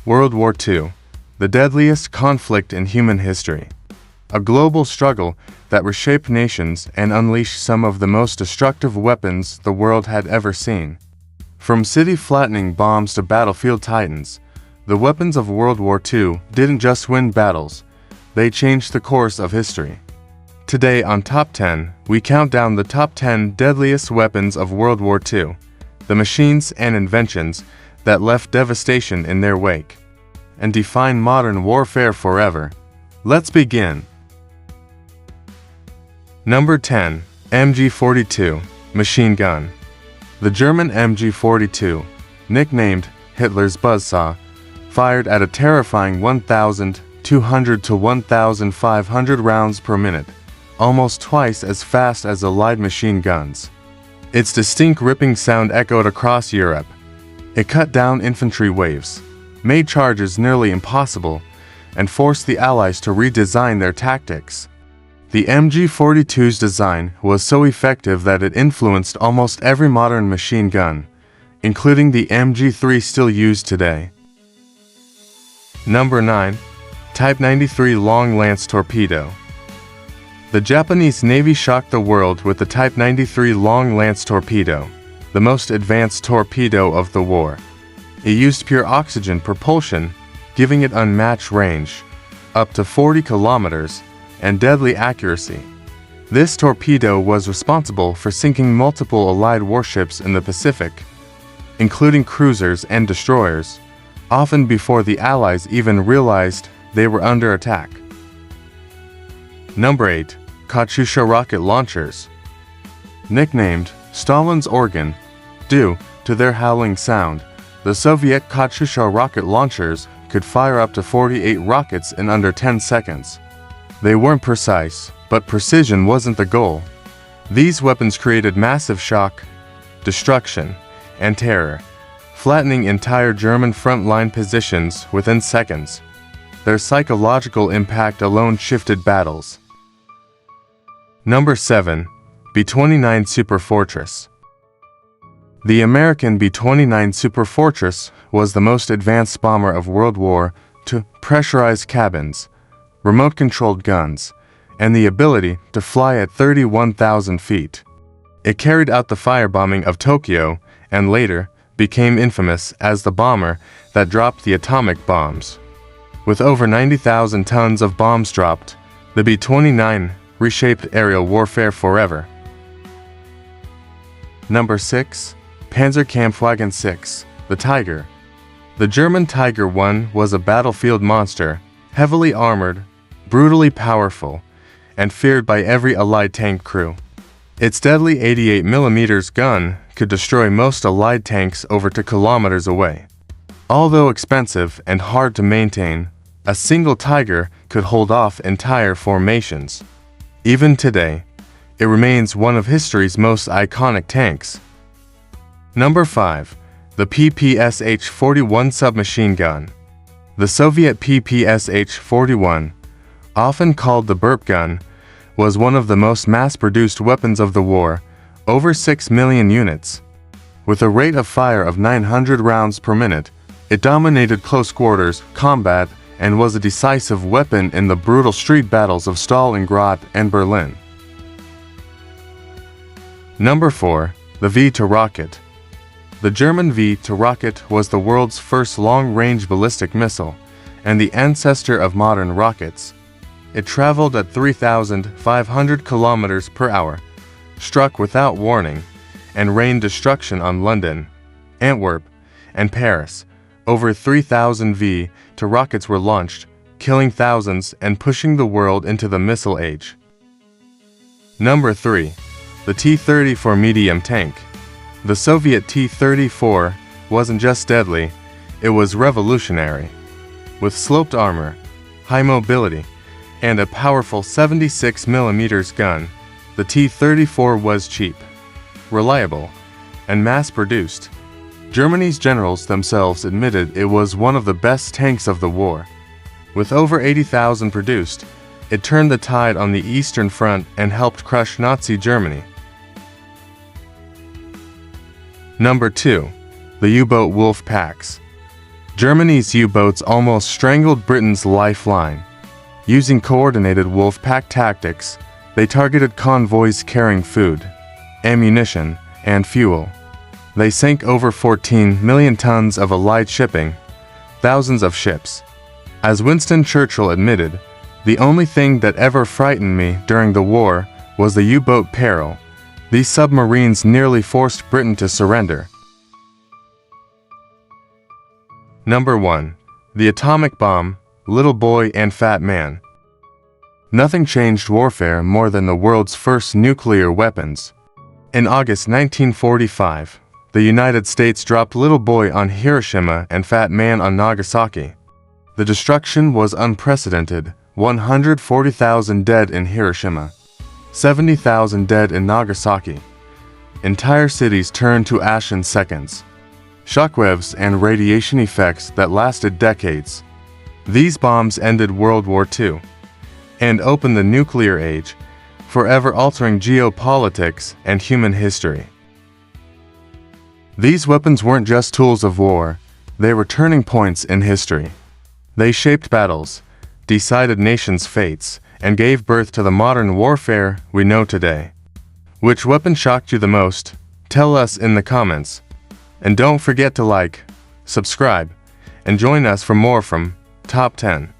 World War II, the deadliest conflict in human history. A global struggle that reshaped nations and unleashed some of the most destructive weapons the world had ever seen. From city-flattening bombs to battlefield titans, the weapons of World War II didn't just win battles, they changed the course of history. Today on Top 10, we count down the top 10 deadliest weapons of World War II, the machines and inventions that left devastation in their wake, and define modern warfare forever. Let's begin. Number 10. MG42 Machine Gun. The German MG42, nicknamed Hitler's Buzzsaw, fired at a terrifying 1,200 to 1,500 rounds per minute, almost twice as fast as Allied machine guns. Its distinct ripping sound echoed across Europe. It cut down infantry waves, made charges nearly impossible, and forced the Allies to redesign their tactics. The MG42's design was so effective that it influenced almost every modern machine gun, including the MG3 still used today. Number 9. Type 93 Long Lance Torpedo. The Japanese Navy shocked the world with the Type 93 Long Lance Torpedo, the most advanced torpedo of the war. It used pure oxygen propulsion, giving it unmatched range, up to 40 kilometers, and deadly accuracy. This torpedo was responsible for sinking multiple Allied warships in the Pacific, including cruisers and destroyers, often before the Allies even realized they were under attack. Number 8. Katyusha rocket launchers. Nicknamed Stalin's organ, due to their howling sound, the Soviet Katyusha rocket launchers could fire up to 48 rockets in under 10 seconds. They weren't precise, but precision wasn't the goal. These weapons created massive shock, destruction, and terror, flattening entire German front-line positions within seconds. Their psychological impact alone shifted battles. Number 7. B-29 Superfortress. The American B-29 Superfortress was the most advanced bomber of World War II, pressurized cabins, remote-controlled guns, and the ability to fly at 31,000 feet. It carried out the firebombing of Tokyo and later became infamous as the bomber that dropped the atomic bombs. With over 90,000 tons of bombs dropped, the B-29 reshaped aerial warfare forever. Number 6. Panzerkampfwagen 6, the Tiger. The German Tiger I was a battlefield monster, heavily armored, brutally powerful, and feared by every Allied tank crew. Its deadly 88mm gun could destroy most Allied tanks over 2 kilometers away. Although expensive and hard to maintain, a single Tiger could hold off entire formations. Even today, it remains one of history's most iconic tanks. Number 5. The PPSH-41 submachine gun. The Soviet PPSH-41, often called the burp gun, was one of the most mass-produced weapons of the war, over 6 million units. With a rate of fire of 900 rounds per minute, it dominated close-quarters combat and was a decisive weapon in the brutal street battles of Stalingrad and Berlin. Number 4. The V-2 rocket. The German V-2 rocket was the world's first long-range ballistic missile, and the ancestor of modern rockets. It traveled at 3,500 kilometers per hour, struck without warning, and rained destruction on London, Antwerp, and Paris. Over 3,000 V-2 rockets were launched, killing thousands and pushing the world into the missile age. Number 3. The T-34 medium tank. The Soviet T-34 wasn't just deadly, it was revolutionary. With sloped armor, high mobility, and a powerful 76mm gun, the T-34 was cheap, reliable, and mass-produced. Germany's generals themselves admitted it was one of the best tanks of the war. With over 80,000 produced, it turned the tide on the Eastern Front and helped crush Nazi Germany. Number 2. The U-boat Wolfpacks. Germany's U-boats almost strangled Britain's lifeline. Using coordinated Wolfpack tactics, they targeted convoys carrying food, ammunition, and fuel. They sank over 14 million tons of Allied shipping, thousands of ships. As Winston Churchill admitted, the only thing that ever frightened me during the war was the U-boat peril. These submarines nearly forced Britain to surrender. Number 1. The atomic bomb, Little Boy and Fat Man. Nothing changed warfare more than the world's first nuclear weapons. In August 1945, the United States dropped Little Boy on Hiroshima and Fat Man on Nagasaki. The destruction was unprecedented: 140,000 dead in Hiroshima, 70,000 dead in Nagasaki. Entire cities turned to ash in seconds. Shockwaves and radiation effects that lasted decades. These bombs ended World War II and opened the nuclear age, forever altering geopolitics and human history. These weapons weren't just tools of war, they were turning points in history. They shaped battles, decided nations' fates, and gave birth to the modern warfare we know today. Which weapon shocked you the most? Tell us in the comments. And don't forget to like, subscribe, and join us for more from Top 10.